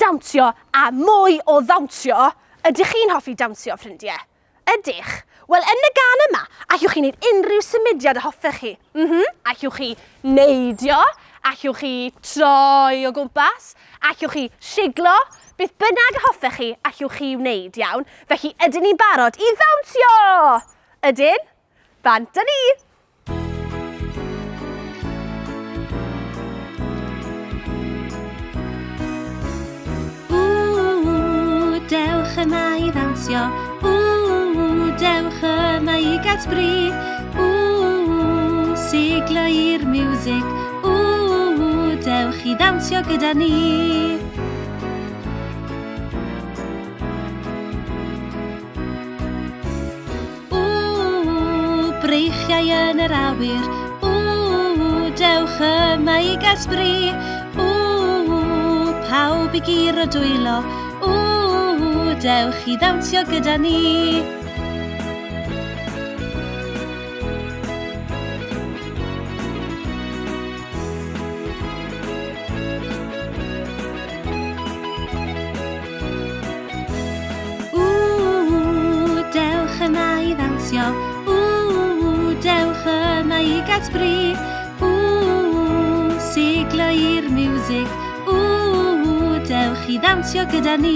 dawnsio a mwy o ddawnsio. Ydych chi'n hoffi dawnsio, ffrindiau? Ydych? Wel, yn y gân yma, allwch chi wneud unrhyw symudiad y hoffech chi. Allwch chi neidio, allwch chi troi o gwmpas, allwch chi siglo, beth bynnag y hoffech chi, allwch chi wneud iawn. Felly, ydyn ni'n barod i ddawnsio? Ydyn? Bant â ni! Dewch yma i ddawnsio, dewch yma i gael sbri, siglo i'r miwsig, dewch i ddawnsio gyda ni. Breichiau yn yr awyr, dewch yma i gael sbri, pawb i giro dwylo, dewch i ddawnsio gyda ni. Dewch yma i ddawnsio, dewch yma i gael sbri, siglo i'r miwsig, dewch i ddawnsio gyda ni.